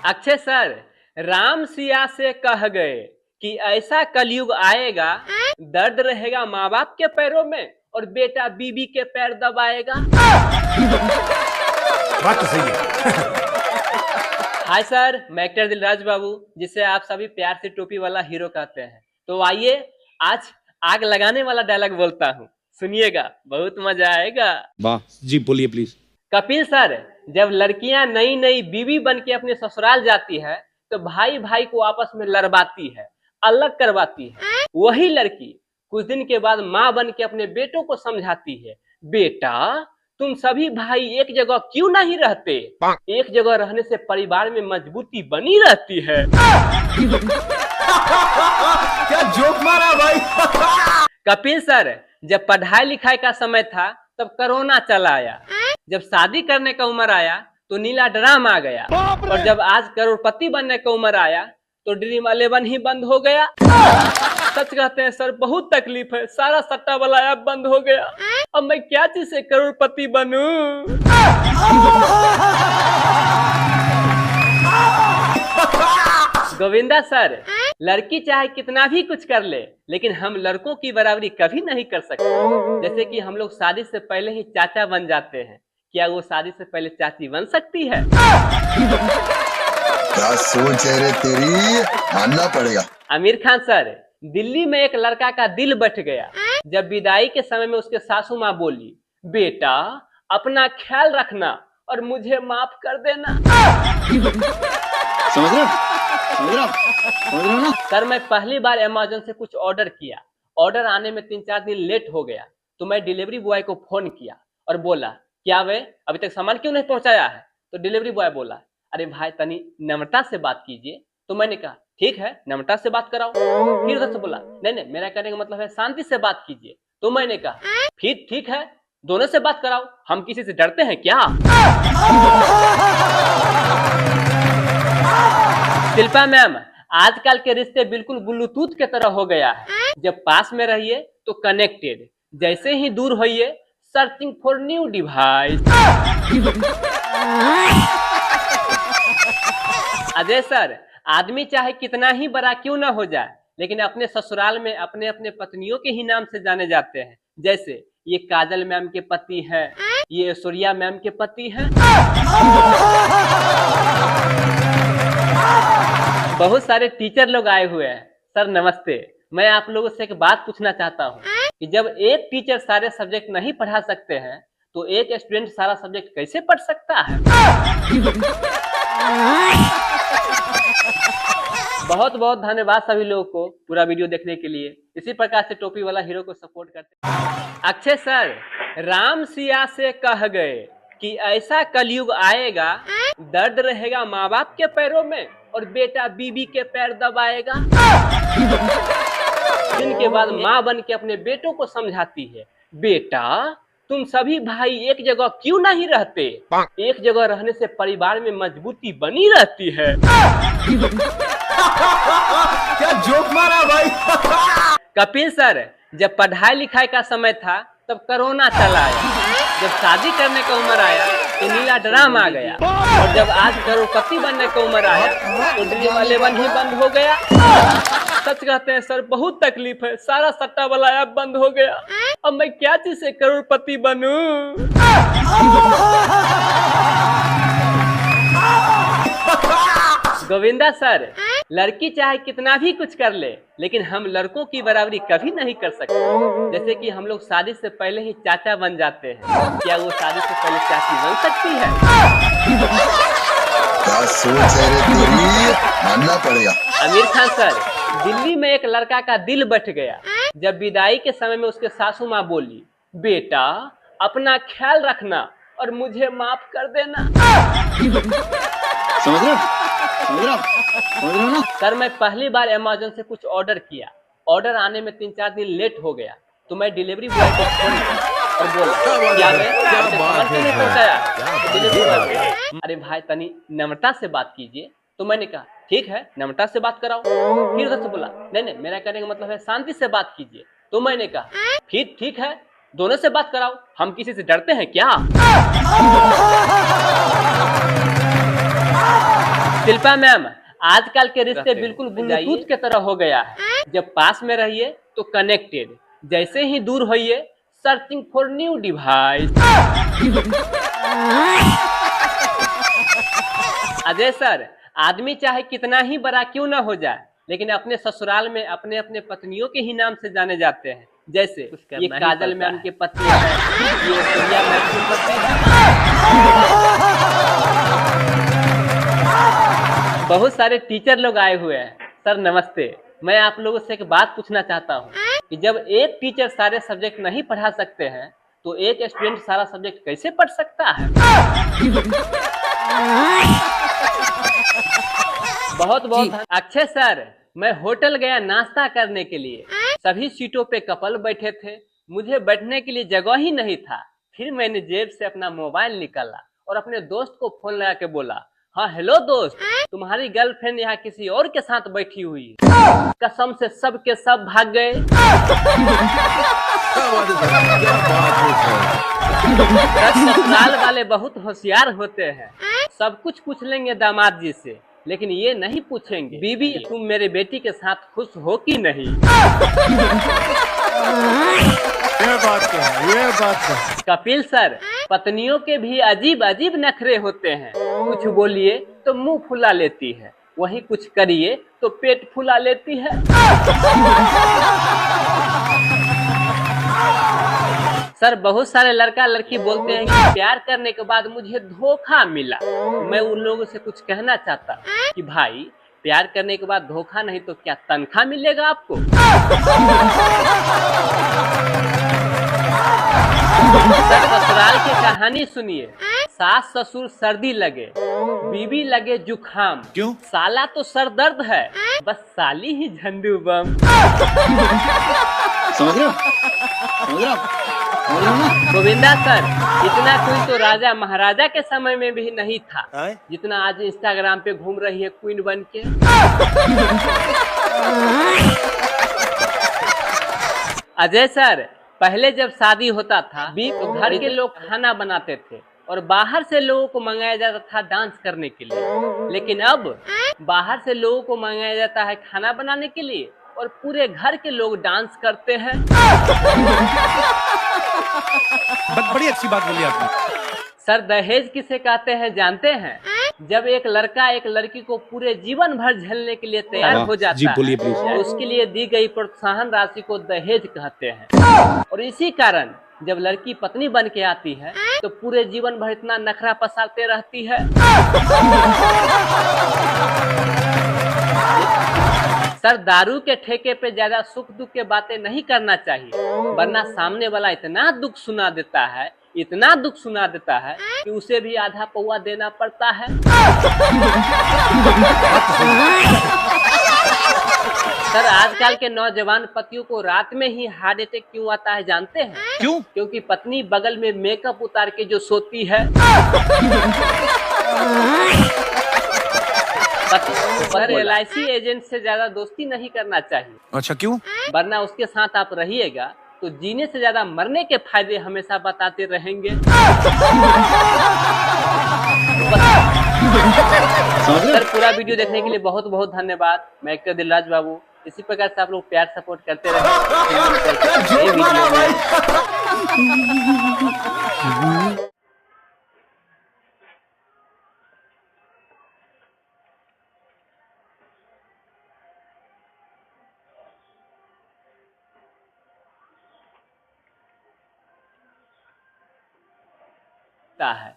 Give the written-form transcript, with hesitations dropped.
Akshay sir, Ram Siya से कह गए कि ऐसा कलयुग आएगा, दर्द रहेगा माँ बाप के पैरों में और बेटा बीबी के पैर दबाएगा। बात तो सही है। हाय सर, मैं एक्टर दिलराज बाबू, जिसे आप सभी प्यार से टोपी वाला हीरो कहते हैं। तो आइए आज आग लगाने वाला डायलॉग बोलता हूँ, सुनिएगा, बहुत मजा आएगा। वाह जी, बोलिए प्लीज। कपिल सर, जब लड़कियां नई नई बीवी बन के अपने ससुराल जाती है तो भाई भाई को आपस में लड़वाती है, अलग करवाती है। वही लड़की कुछ दिन के बाद माँ बन के अपने बेटों को समझाती है, बेटा तुम सभी भाई एक जगह क्यों नहीं रहते? एक जगह रहने से परिवार में मजबूती बनी रहती है। क्या जोक मारा भाई। कपिल सर, जब पढ़ाई लिखाई का समय था तब कोरोना चला आया। जब शादी करने का उम्र आया तो नीला ड्राम आ गया, और जब आज करोड़पति बनने का उम्र आया तो ड्रीम 11 ही बंद हो गया। सच कहते हैं सर, बहुत तकलीफ है, सारा सट्टा वाला ऐप बंद हो गया। अब मैं क्या चीज से करोड़पति बनूं? गोविंदा सर, लड़की चाहे कितना भी कुछ कर ले, लेकिन हम लड़कों की बराबरी कभी नहीं कर सकते। जैसे कि हम लोग शादी से पहले ही चाचा बन जाते हैं, क्या वो शादी से पहले चाची बन सकती है? क्या सोच है रे तेरी, मानना पड़ेगा। आमिर खान सर, दिल्ली में एक लड़का का दिल बैठ गया जब विदाई के समय में उसके सासू माँ बोली, बेटा अपना ख्याल रखना और मुझे माफ कर देना। समझ रहे हो ना? सर, मैं पहली बार अमेज़न से कुछ ऑर्डर किया। ऑर्डर आने में 3-4 दिन लेट हो गया तो मैं डिलीवरी बॉय को फोन किया और बोला, क्या वे अभी तक सामान क्यों नहीं पहुंचाया है? तो डिलीवरी बॉय बोला, अरे भाई तनी नम्रता से बात कीजिए। तो मैंने कहा ठीक है, नम्रता से बात कराओ। फिर उधर से बोला, नहीं मेरा कहने का मतलब है शांति से बात कीजिए। तो मैंने कहा फिर ठीक है, दोनों से बात कराओ, हम किसी से डरते हैं क्या? शिल्पा मैम, आजकल के रिश्ते बिल्कुल ब्लूटूथ के तरह हो गया है। जब पास में रहिए तो कनेक्टेड, जैसे ही दूर होइए searching for new device. Ajay sir, आदमी चाहे कितना ही बड़ा क्यों ना हो जाए, लेकिन अपने ससुराल में अपने अपने पत्नियों के ही नाम से जाने जाते हैं। जैसे ये काजल मैम के पति हैं, ये ऐश्वर्या मैम के पति हैं। बहुत सारे टीचर लोग आए हुए हैं। सर नमस्ते, मैं आप लोगों से एक बात पूछना चाहता हूँ कि जब एक टीचर सारे सब्जेक्ट नहीं पढ़ा सकते हैं तो एक स्टूडेंट सारा सब्जेक्ट कैसे पढ़ सकता है? बहुत बहुत धन्यवाद सभी लोगों को पूरा वीडियो देखने के लिए। इसी प्रकार से टोपी वाला हीरो को सपोर्ट करते हैं। अक्षय सर, राम सिया से कह गए कि ऐसा कलयुग आएगा, दर्द रहेगा माँ बाप के पैरों में और बेटा बीबी के पैर दबाएगा। जिनके बाद माँ बन के अपने बेटों को समझाती है, बेटा तुम सभी भाई एक जगह क्यों नहीं रहते? एक जगह रहने से परिवार में मजबूती बनी रहती है। क्या जोक मारा भाई। कपिल सर, जब पढ़ाई लिखाई का समय था तब कोरोना चला आया। जब शादी करने का उम्र आया तो नीला ड्राम आ गया, और जब आज करोड़पति बनने का उम्र आया तो ड्रीम 11 ही बंद हो गया। सच कहते हैं सर, बहुत तकलीफ है, सारा सट्टा वाला ऐप बंद हो गया। अब मैं क्या चीज से करोड़पति बनूं? गोविंदा सर, लड़की चाहे कितना भी कुछ कर ले, लेकिन हम लड़कों की बराबरी कभी नहीं कर सकते। जैसे कि हम लोग शादी से पहले ही चाचा बन जाते हैं, क्या वो शादी से पहले चाची बन सकती है? क्या सोच है रे तेरी, मानना पड़ेगा। आमिर खान सर, दिल्ली में एक लड़का का दिल बैठ गया जब विदाई के समय में उसके सासू माँ बोली, बेटा अपना ख्याल रखना और मुझे माफ कर देना। समझ रहे हो ना? सर, मैं पहली बार अमेज़न से कुछ ऑर्डर किया। ऑर्डर आने में 3-4 दिन लेट हो गया तो मैं डिलीवरी बॉय को फोन किया और बोला, क्या वे सामान क्यों नहीं पहुंचाया? तो डिलीवरी बॉय बोला, अरे भाई तनी नम्रता से बात कीजिए। तो मैंने कहा ठीक है, नम्रता से बात कराओ। फिर उधर से बोला, नहीं मेरा कहने का मतलब है शांति से बात कीजिए। तो मैंने कहा फिर ठीक है, दोनों से बात कराओ, हम किसी से डरते हैं क्या? शिल्पा मैम, आजकल के रिश्ते बिल्कुल ब्लूटूथ के तरह हो गया है। जब पास में रहिए तो कनेक्टेड, जैसे ही दूर होइए searching for new device. Ajay sir, आदमी चाहे कितना ही बड़ा क्यों ना हो जाए, लेकिन अपने ससुराल में अपने अपने पत्नियों के ही नाम से जाने जाते हैं। जैसे ये काजल मैम की पत्नी है, ये प्रिया मैम की पत्नी है। बहुत सारे टीचर लोग आए हुए हैं। सर नमस्ते, मैं आप लोगों से एक बात पूछना चाहता हूँ कि जब एक टीचर सारे सब्जेक्ट नहीं पढ़ा सकते हैं तो एक स्टूडेंट सारा सब्जेक्ट कैसे पढ़ सकता है? बहुत बहुत अक्षय सर, मैं होटल गया नाश्ता करने के लिए। सभी सीटों पे कपल बैठे थे, मुझे बैठने के लिए जगह ही नहीं था। फिर मैंने जेब से अपना मोबाइल निकाला और अपने दोस्त को फोन लगा के बोला, हाँ हेलो दोस्त, तुम्हारी गर्लफ्रेंड यहाँ किसी और के साथ बैठी हुई है। कसम से सब के सब भाग गए। ससुराल वाले बहुत होशियार होते हैं, सब कुछ पूछ लेंगे दामाद जी से, लेकिन ये नहीं पूछेंगे बीबी तुम मेरे बेटी के साथ खुश हो कि नहीं। ये बात है। कपिल सर, पत्नियों के भी अजीब अजीब नखरे होते हैं। कुछ बोलिए तो मुंह फुला लेती है, वहीं कुछ करिए तो पेट फुला लेती है। सर, बहुत सारे लड़का लड़की बोलते हैं कि प्यार करने के बाद मुझे धोखा मिला। मैं उन लोगों से कुछ कहना चाहता कि भाई, प्यार करने के बाद धोखा नहीं तो क्या तनख्वाह मिलेगा आपको? ससुराल की कहानी सुनिए। सास ससुर सर्दी लगे, बीबी लगे जुखाम, क्यों? साला तो सर दर्द है, बस साली ही झंडू बम। समझ रहे हो? समझ रहे हो? समझ रहे हो ना? गोविंदा सर, इतना कोई तो राजा महाराजा के समय में भी नहीं था आए? जितना आज इंस्टाग्राम पे घूम रही है क्वीन बन के। अजय सर, पहले जब शादी होता था तो घर के लोग खाना बनाते थे और बाहर से लोगों को मंगाया जाता था डांस करने के लिए, लेकिन अब बाहर से लोगों को मंगाया जाता है खाना बनाने के लिए और पूरे घर के लोग डांस करते हैं। बड़ी अच्छी बात बोली आपने। सर, दहेज किसे कहते हैं जानते हैं? जब एक लड़का एक लड़की को पूरे जीवन भर झेलने के लिए तैयार हो जाता जी, बोलिए है प्लीज। तो उसके लिए दी गई प्रोत्साहन राशि को दहेज कहते हैं। और इसी कारण जब लड़की पत्नी बन के आती है तो पूरे जीवन भर इतना नखरा पसारते रहती है। सर, दारू के ठेके पे ज्यादा सुख दुख के बातें नहीं करना चाहिए, वरना सामने वाला इतना दुख सुना देता है, इतना दुख सुना देता है कि उसे भी आधा पौआ देना पड़ता है। सर, आजकल के नौजवान पतियों को रात में ही हार्ट अटैक क्यों आता है जानते हैं? क्यों? क्योंकि पत्नी बगल में मेकअप उतार के जो सोती है। सर, LIC एजेंट से ज्यादा दोस्ती नहीं करना चाहिए। अच्छा, क्यों? वरना उसके साथ आप रहिएगा तो जीने से ज्यादा मरने के फायदे हमेशा बताते रहेंगे। सर, पूरा वीडियो देखने के लिए बहुत बहुत धन्यवाद। मैं एक्टर दिलराज बाबू, इसी प्रकार से आप लोग प्यार सपोर्ट करते रहे। है